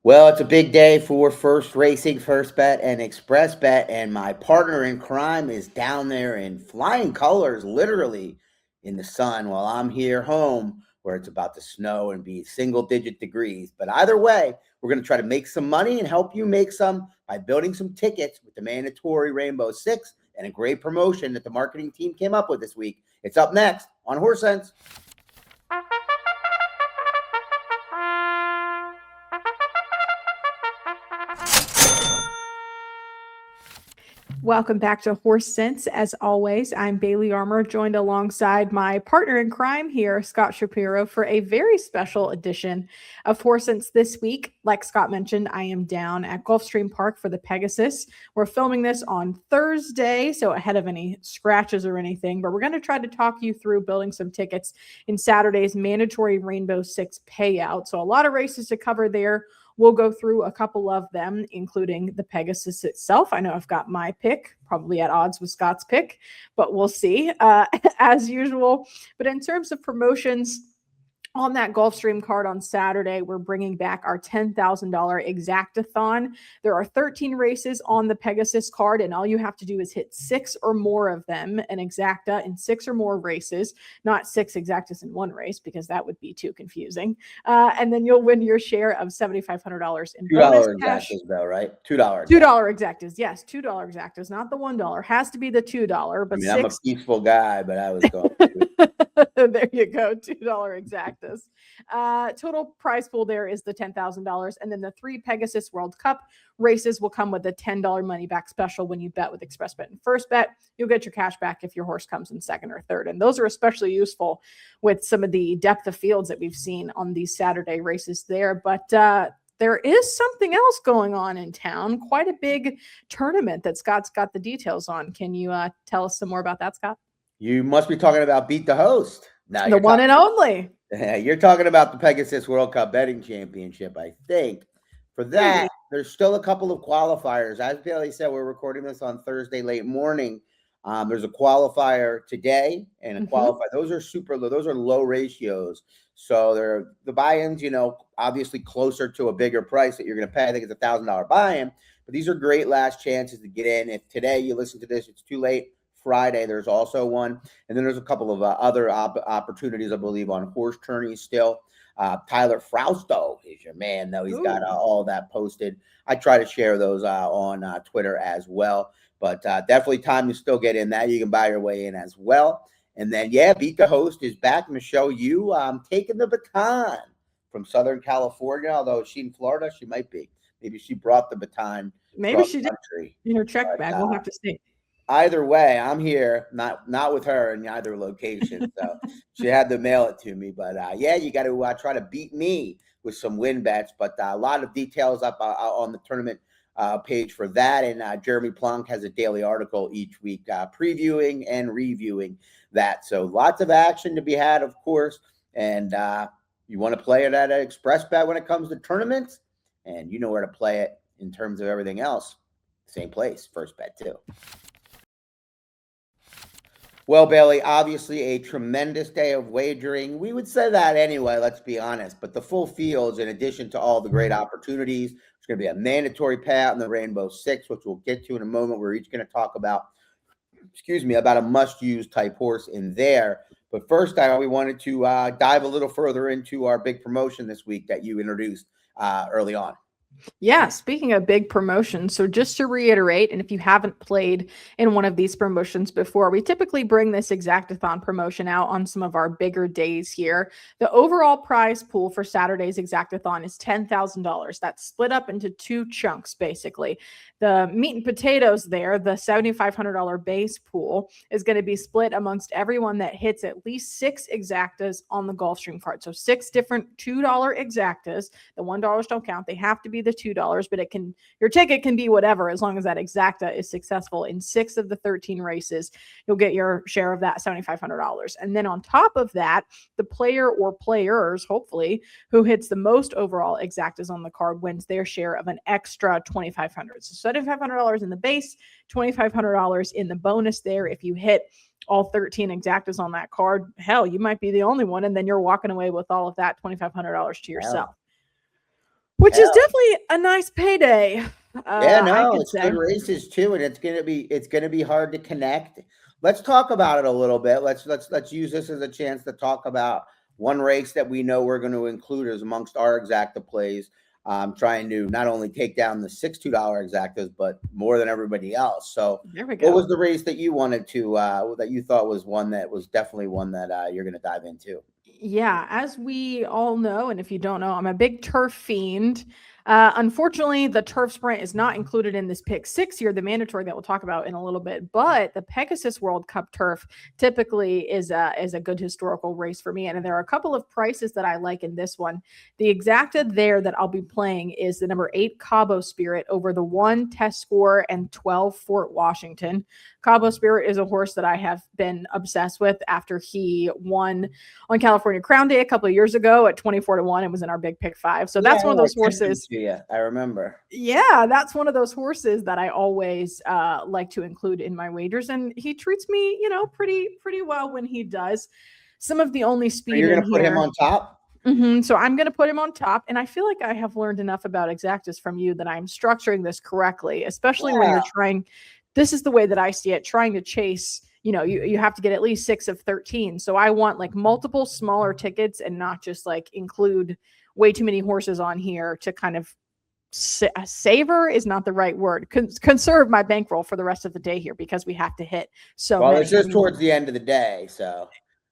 Well, it's a big day for HorseRacing, Xpressbet, and Xpressbet, and my partner in crime is down there in flying colors, literally in the sun, while I'm here home where it's about to snow and be single-digit degrees. But either way, we're going to try to make some money and help you make some by building some tickets with the mandatory Rainbow Six and a great promotion that the marketing team came up with this week. It's up next on Horse Sense. Welcome back to Horse Sense. As always, I'm Bailey Armour, joined alongside my partner in crime here, Scott Shapiro, for a very special edition of Horse Sense this week. Like Scott mentioned, I am down at Gulfstream Park for the Pegasus. We're filming this on Thursday, so ahead of any scratches or anything, but we're going to try to talk you through building some tickets in Saturday's mandatory Rainbow Six payout. So a lot of races to cover there. We'll go through a couple of them, including the Pegasus itself. I know I've got my pick, probably at odds with Scott's pick, but we'll see as usual. But in terms of promotions, on that Gulfstream card on Saturday, we're bringing back our $10,000 Exactathon. There are 13 races on the Pegasus card, and all you have to do is hit 6 or more of them, an Exacta in 6 or more races, not 6 Exactas in one race, because that would be too confusing. And then you'll win your share of $7,500 in bonus $2 cash. Exactas, though, right? $2. $2 Exactas. Yes, $2 Exactas, not the $1. Has to be the $2, but I'm a peaceful guy, but I was going to. There you go, $2 Exactas. Total prize pool there is the $10,000, and then the 3 Pegasus World Cup races will come with a $10 money back special when you bet with Xpressbet and FirstBet. You'll get your cash back if your horse comes in second or third, and those are especially useful with some of the depth of fields that we've seen on these Saturday races there. But there is something else going on in town, quite a big tournament that Scott's got the details on. Can you tell us some more about that, Scott? You must be talking about Beat the Host. Now, the one and only. You're talking about the Pegasus World Cup Betting Championship, I think. For that, there's still a couple of qualifiers. As Bailey said, we're recording this on Thursday late morning. There's a qualifier today and a qualifier. Those are super low. Those are low ratios. So they're the buy-ins, obviously closer to a bigger price that you're going to pay. I think it's $1,000 buy-in. But these are great last chances to get in. If today you listen to this, it's too late. Friday, there's also one. And then there's a couple of other opportunities, I believe, on horse tourneys still. Tyler Frausto is your man, though. He's got all that posted. I try to share those on Twitter as well. But definitely time to still get in that. You can buy your way in as well. And then, Beat the Host is back. Michelle, you taking the baton from Southern California, although she's in Florida, she might be. Maybe she brought the baton. Maybe she did in her check bag. We'll have to see. Either way, I'm here, not with her in either location. So she had to mail it to me. But, you got to try to beat me with some win bets. But a lot of details up on the tournament page for that. And Jeremy Plunk has a daily article each week previewing and reviewing that. So lots of action to be had, of course. And you want to play it at an Xpressbet when it comes to tournaments. And you know where to play it in terms of everything else. Same place, FirstBet too. Well, Bailey, obviously a tremendous day of wagering. We would say that anyway, let's be honest. But the full fields, in addition to all the great opportunities, it's going to be a mandatory payout in the Rainbow Six, which we'll get to in a moment. We're each going to talk about a must-use type horse in there. But first, we wanted to dive a little further into our big promotion this week that you introduced early on. Yeah, speaking of big promotions, so just to reiterate, and if you haven't played in one of these promotions before, we typically bring this Exactathon promotion out on some of our bigger days here. The overall prize pool for Saturday's Exactathon is $10,000. That's split up into 2 chunks, basically. The meat and potatoes there, the $7,500 base pool, is going to be split amongst everyone that hits at least 6 Exactas on the Gulfstream card. So 6 different $2 Exactas. The $1 don't count. They have to be the $2, but your ticket can be whatever as long as that Exacta is successful in 6 of the 13 races. You'll get your share of that $7,500. And then on top of that, the player or players, hopefully, who hits the most overall Exactas on the card wins their share of an extra $2,500. So $7,500 in the base, $2,500 in the bonus there. If you hit all 13 Exactas on that card, hell, you might be the only one, and then you're walking away with all of that $2,500 to yourself. which is definitely a nice payday. Yeah, I no, could it's good say. races too, and it's gonna be hard to connect. Let's talk about it a little bit. Let's use this as a chance to talk about one race that we know we're going to include as amongst our exacta plays. Trying to not only take down the $62 exactas, but more than everybody else. So, There we what go. was the race that you wanted to that you thought was one that was definitely one that you're going to dive into? Yeah, as we all know, and if you don't know, I'm a big turf fiend. Unfortunately, the turf sprint is not included in this pick six here, the mandatory that we'll talk about in a little bit. But the Pegasus World Cup turf typically is a good historical race for me. And there are a couple of prices that I like in this one. The exacta there that I'll be playing is the number 8 Cabo Spirit over the 1 Test Score and 12 Fort Washington. Cabo Spirit is a horse that I have been obsessed with after he won on California Crown Day a couple of years ago at 24-1. It was in our big pick 5. So that's one of those horses. Yeah, I remember. Yeah, that's one of those horses that I always like to include in my wagers. And he treats me, pretty well when he does. Some of the only So speed you're in going to put him here. on top? So I'm going to put him on top. And I feel like I have learned enough about exactas from you that I'm structuring this correctly, especially when you're trying. This is the way that I see it, trying to chase. You have to get at least 6 of 13. So I want like multiple smaller tickets and not just like include way too many horses on here to kind of savor is not the right word. Conserve my bankroll for the rest of the day here because we have to hit so many. Well, it's just towards the end of the day, so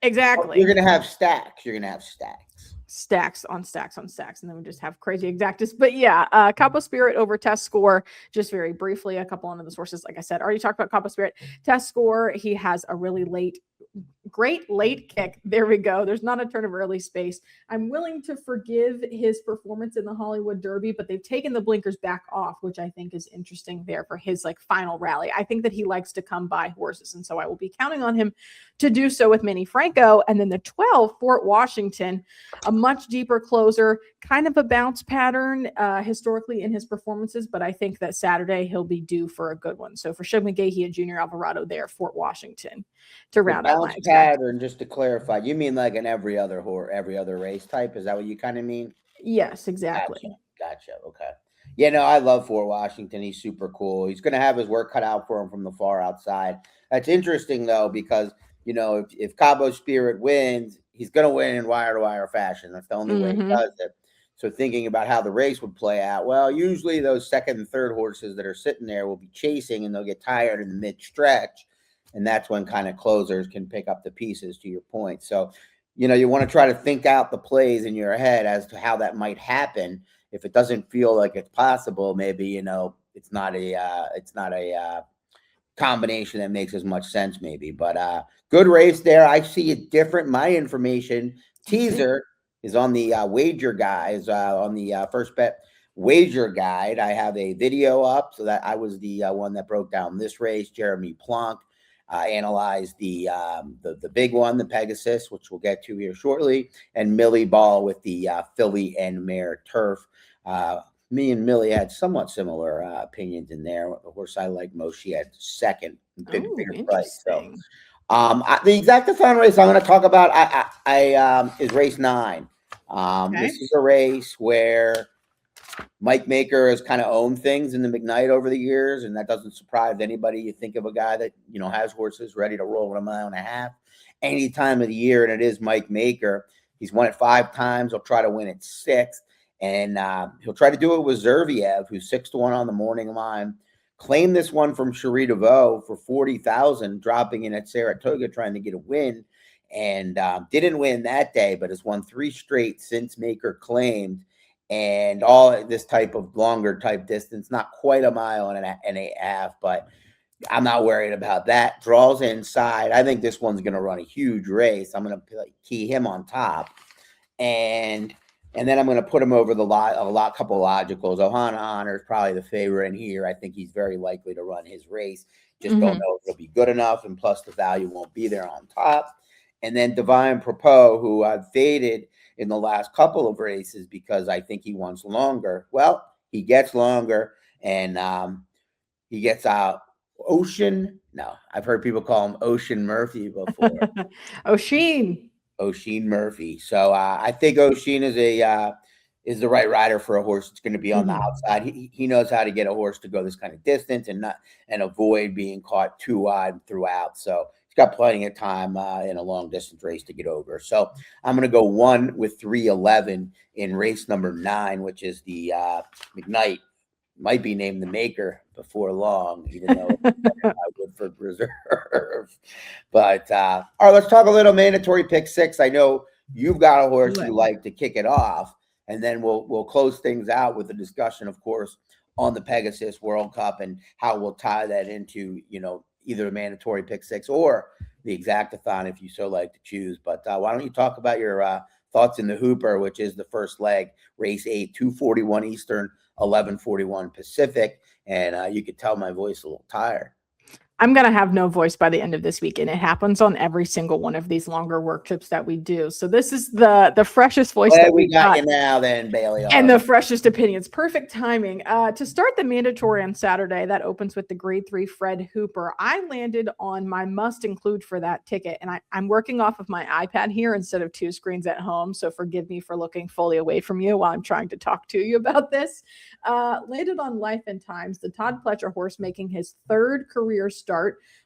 exactly. You're going to have stacks. You're going to have stacks on stacks on stacks, and then we just have crazy exactas. But yeah, Capo Spirit over Test Score. Just very briefly, a couple of the sources, like I said, already talked about Capo Spirit. Test Score, he has a really great late kick. There we go. There's not a turn of early space. I'm willing to forgive his performance in the Hollywood Derby, but they've taken the blinkers back off, which I think is interesting there for his like final rally. I think that he likes to come by horses, and so I will be counting on him to do so with Manny Franco. And then the 12 Fort Washington, a much deeper closer, kind of a bounce pattern historically in his performances, but I think that Saturday he'll be due for a good one. So for Shug McGahee and Junior Alvarado there, Fort Washington to round out my pattern. Just to clarify, you mean like an every other race type? Is that what you kind of mean? Yes, exactly. Gotcha. Okay. Yeah, no, I love Fort Washington. He's super cool. He's going to have his work cut out for him from the far outside. That's interesting though, because if Cabo Spirit wins, he's going to win in wire-to-wire fashion. That's the only way he does it. So thinking about how the race would play out, well, usually those second and third horses that are sitting there will be chasing, and they'll get tired in the mid-stretch, and that's when kind of closers can pick up the pieces, to your point. So, you want to try to think out the plays in your head as to how that might happen. If it doesn't feel like it's possible, maybe it's not a combination that makes as much sense, maybe. But good race there. I see it different. My information teaser is on the wager guys on the first bet wager guide. I have a video up, so that I was the one that broke down this race. Jeremy Plonk analyzed the big one, the Pegasus, which we'll get to here shortly, and Millie Ball with the filly and mare turf. Me and Millie had somewhat similar opinions in there. The horse I like most, she had second, bigger price. So, the Exactathon race I'm going to talk about is race 9. This is a race where Mike Maker has kind of owned things in the McKnight over the years, and that doesn't surprise anybody. You think of a guy that has horses ready to roll in a mile and a half any time of the year, and it is Mike Maker. He's won it 5 times. He'll try to win it 6th. And he'll try to do it with Zerviev, who's 6-1 on the morning line. Claimed this one from Cherie DeVoe for $40,000, dropping in at Saratoga trying to get a win, and didn't win that day, but has won 3 straight since Maker claimed. And all this type of longer type distance, not quite a mile and a half, but I'm not worried about that. Draws inside. I think this one's going to run a huge race. I'm going to key him on top, and then I'm going to put him over couple logicals. Ohana Honor is probably the favorite in here. I think he's very likely to run his race. Just don't know if it'll be good enough, and plus the value won't be there on top. And then Divine Propos, who I've faded in the last couple of races because I think he wants longer. Well, he gets longer, and he gets out Ocean. No, I've heard people call him Ocean Murphy before. Oisin Murphy. So I think Oisin is is the right rider for a horse that's going to be on the Mhm. outside. He knows how to get a horse to go this kind of distance and avoid being caught too wide throughout. So he's got plenty of time in a long distance race to get over. So I'm going to go 1 with 311 in race number 9, which is the McKnight. Might be named the Maker before long, even though I Woodford Reserve. But all right, let's talk a little mandatory pick 6. I know you've got a horse you like to kick it off, and then we'll close things out with a discussion, of course, on the Pegasus World Cup and how we'll tie that into either a mandatory pick 6 or the Exactathon if you so like to choose. But why don't you talk about your thoughts in the Hooper, which is the first leg, race 8, 2:41 Eastern, 11:41 Pacific, and you could tell my voice a little tired. I'm going to have no voice by the end of this week, and it happens on every single one of these longer work trips that we do. So this is the freshest voice that we got you now then, Bailey. And the freshest opinions. Perfect timing. To start the mandatory on Saturday, that opens with the Grade 3 Fred Hooper. I landed on my must include for that ticket, and I'm working off of my iPad here instead of 2 screens at home, so forgive me for looking fully away from you while I'm trying to talk to you about this. Landed on Life and Times, the Todd Pletcher horse making his 3rd career start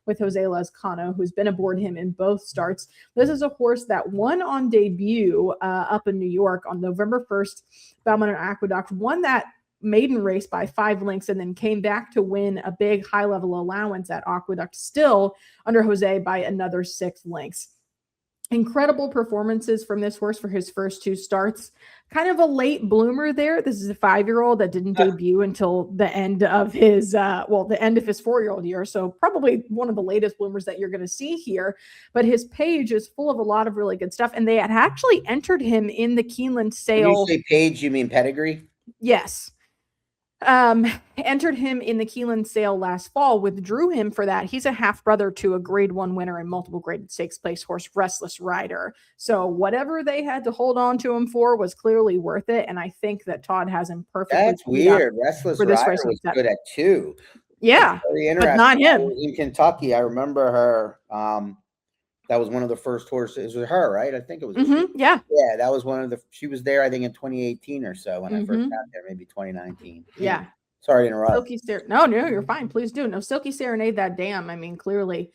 with Jose Lezcano, who's been aboard him in both starts. This is a horse that won on debut up in New York on November 1st, Belmont Aqueduct, won that maiden race by 5 lengths and then came back to win a big high-level allowance at Aqueduct, still under Jose by another 6 lengths. Incredible performances from this horse for his first 2 starts. Kind of a late bloomer there. This is a 5-year-old that didn't debut until the end of his, the end of his 4-year-old year. So probably one of the latest bloomers that you're going to see here. But his page is full of a lot of really good stuff. And they had actually entered him in the Keeneland sale. When you say page, you mean pedigree? Yes. Entered him in the Keeneland sale last fall, withdrew him for that. He's a half brother to a Grade 1 winner and multiple graded stakes place horse, Restless Rider. So whatever they had to hold on to him for was clearly worth it. And I think that Todd has him perfectly. That's weird. Restless Rider was good at 2. Yeah, but not him. In Kentucky, I remember her. That was one of the first horses. It was her, right? I think it was. Yeah. Yeah, that was one of the. She was there, I think, in 2018 or so when I first got there, maybe 2019. Yeah. Sorry to interrupt. Silky No, you're fine. Please do. No, Silky Serenade, that dam. I mean, clearly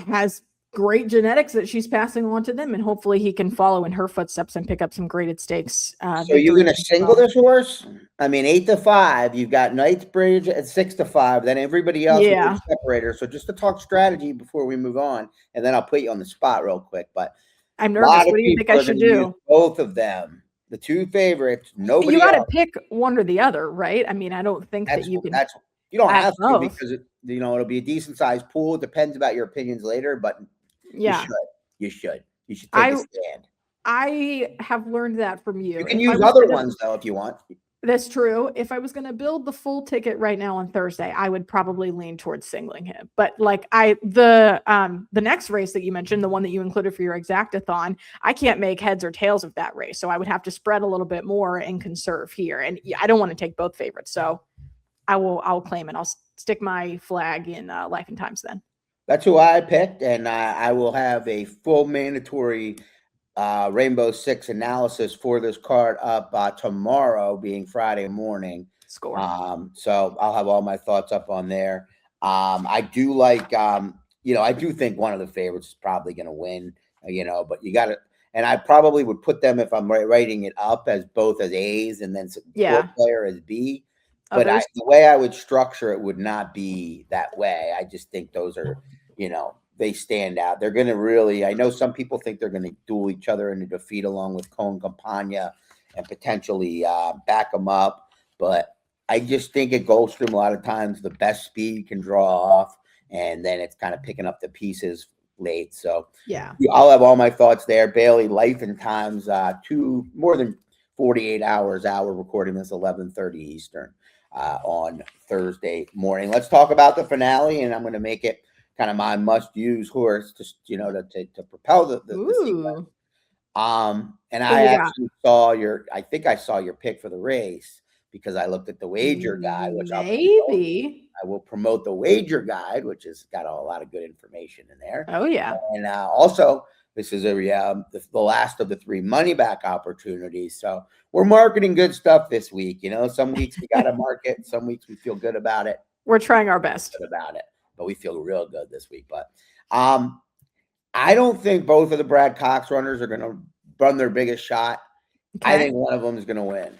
has great genetics that she's passing on to them, and hopefully he can follow in her footsteps and pick up some graded stakes. So you're going to single this horse? I mean, 8-5. You've got Knightsbridge at 6-5. Then everybody else is separator. So just to talk strategy before we move on, and then I'll put you on the spot real quick. But I'm nervous. What do you think I should do? Both of them, the 2 favorites. Nobody. You got to pick one or the other, right? I mean, I don't think that you can. You don't have to because it'll be a decent sized pool. It depends about your opinions later, but. Yeah, you should take a stand. I have learned that from you. You can use other ones though if you want. That's true. If I was going to build the full ticket right now on Thursday, I would probably lean towards singling him. But like the next race that you mentioned, the one that you included for your Exactathon, I can't make heads or tails of that race, so I would have to spread a little bit more and conserve here. And I don't want to take both favorites, so I'll claim it. I'll stick my flag in Life and Times then. That's who I picked, and I will have a full mandatory Rainbow 6 analysis for this card up tomorrow, being Friday morning. Score. So I'll have all my thoughts up on there. I do like, I do think one of the favorites is probably going to win, but you got to, and I probably would put them, if I'm writing it up, as both as A's and then player as B. But the way I would structure it would not be that way. I just think those are, they stand out. They're going to really, I know some people think they're going to duel each other in a defeat along with Cone Campagna and potentially back them up. But I just think at Gulfstream, a lot of times the best speed can draw off, and then it's kind of picking up the pieces late. So yeah, I'll have all my thoughts there. Bailey, Life and Times, more than 48 hours out. We're recording this 11:30 Eastern. On Thursday morning. Let's talk about the finale, and I'm going to make it kind of my must-use horse to propel the sequence. And I actually I think I saw your pick for the race because I looked at the wager guide, which maybe I will promote the wager guide, which has got a lot of good information in there. Oh yeah. And also, this is the last of the 3 money back opportunities. So we're marketing good stuff this week. Some weeks we got to market, some weeks we feel good about it. We're trying our best about it, but we feel real good this week. But I don't think both of the Brad Cox runners are going to run their biggest shot. Okay. I think one of them is going to win.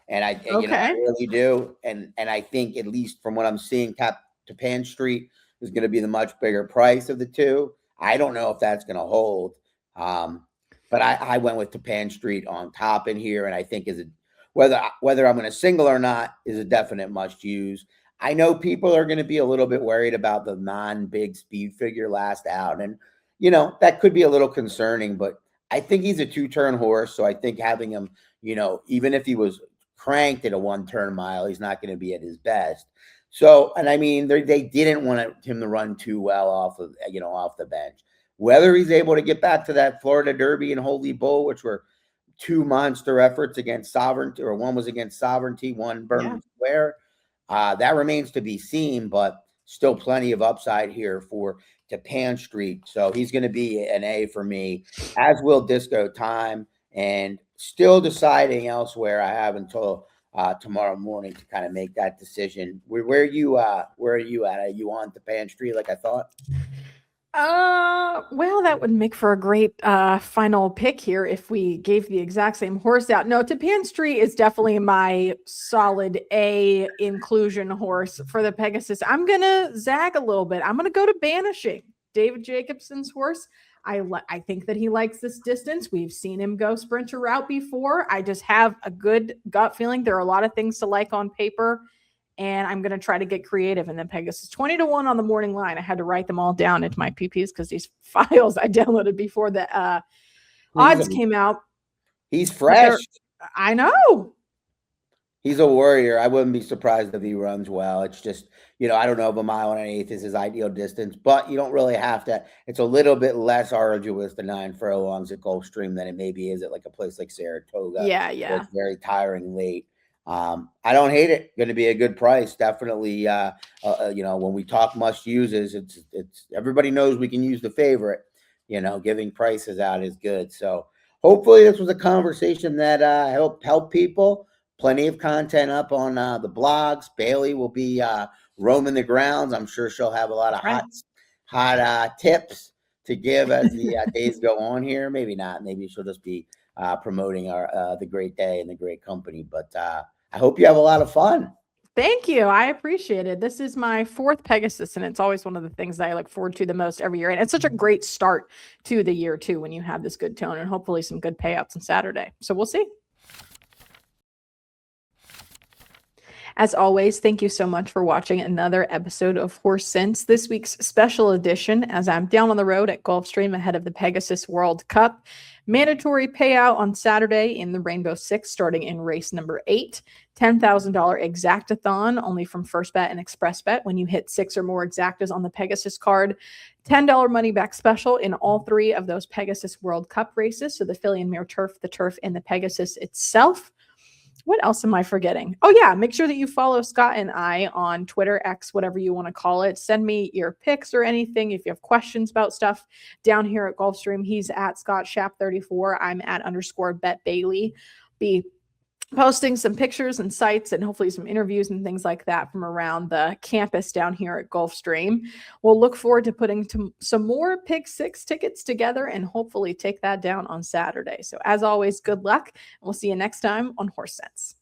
And I really do. And I think, at least from what I'm seeing, Tappan Street is going to be the much bigger price of the two. I don't know if that's going to hold. But I went with Tappan Street on top in here. And I think whether I'm going to single or not is a definite must use. I know people are going to be a little bit worried about the non-big speed figure last out. And, that could be a little concerning, but I think he's a 2-turn horse. So I think having him, even if he was cranked at a 1-turn mile, he's not going to be at his best. So, and I mean, they didn't want him to run too well off the bench. Whether he's able to get back to that Florida Derby and Holy Bull, which were 2 monster efforts against Sovereignty, or one was against Sovereignty, one Burnham Square. That remains to be seen, but still plenty of upside here for Tappan Street. So he's going to be an A for me, as will Disco Time, and still deciding elsewhere. I have until tomorrow morning to kind of make that decision. Where are you at? Are you on Tappan Street like I thought? Well, that would make for a great final pick here if we gave the exact same horse out. No, Tappan Street is definitely my solid A inclusion horse for the Pegasus. I'm gonna zag a little bit. I'm gonna go to Banishing, David Jacobson's horse. I think that he likes this distance. We've seen him go sprinter route before. I just have a good gut feeling. There are a lot of things to like on paper, and I'm going to try to get creative. And then Pegasus 20-1 on the morning line. I had to write them all down into my PPs because these files I downloaded before the odds came out. He's fresh. I know. He's a warrior. I wouldn't be surprised if he runs well. It's just, I don't know if 1 1/8 is his ideal distance, but you don't really have to. It's a little bit less arduous than 9 furlongs at Gulfstream than it maybe is at like a place like Saratoga. Yeah. It's very tiring late. I don't hate it. Going to be a good price. Definitely, when we talk must uses, it's everybody knows we can use the favorite. Giving prices out is good. So hopefully this was a conversation that help people. Plenty of content up on the blogs. Bailey will be roaming the grounds. I'm sure she'll have a lot of hot tips to give as the days go on here. Maybe not. Maybe she'll just be promoting the great day and the great company. But I hope you have a lot of fun. Thank you. I appreciate it. This is my 4th Pegasus, and it's always one of the things that I look forward to the most every year. And it's such a great start to the year, too, when you have this good tone and hopefully some good payouts on Saturday. So we'll see. As always, thank you so much for watching another episode of Horse Sense, this week's special edition as I'm down on the road at Gulfstream ahead of the Pegasus World Cup. Mandatory payout on Saturday in the Rainbow Six, starting in race number 8. $10,000 Exactathon, only from FirstBet and Xpressbet when you hit 6 or more Exactas on the Pegasus card. $10 money back special in all 3 of those Pegasus World Cup races. So the filly and mare turf, the turf, and the Pegasus itself. What else am I forgetting? Oh, yeah. Make sure that you follow Scott and I on Twitter, X, whatever you want to call it. Send me your pics or anything. If you have questions about stuff down here at Gulfstream, he's at Scott Shap 34. I'm at _Bet Bailey. Be posting some pictures and sites and hopefully some interviews and things like that from around the campus down here at Gulfstream. We'll look forward to putting some more Pick 6 tickets together and hopefully take that down on Saturday. So as always, good luck. And we'll see you next time on Horse Sense.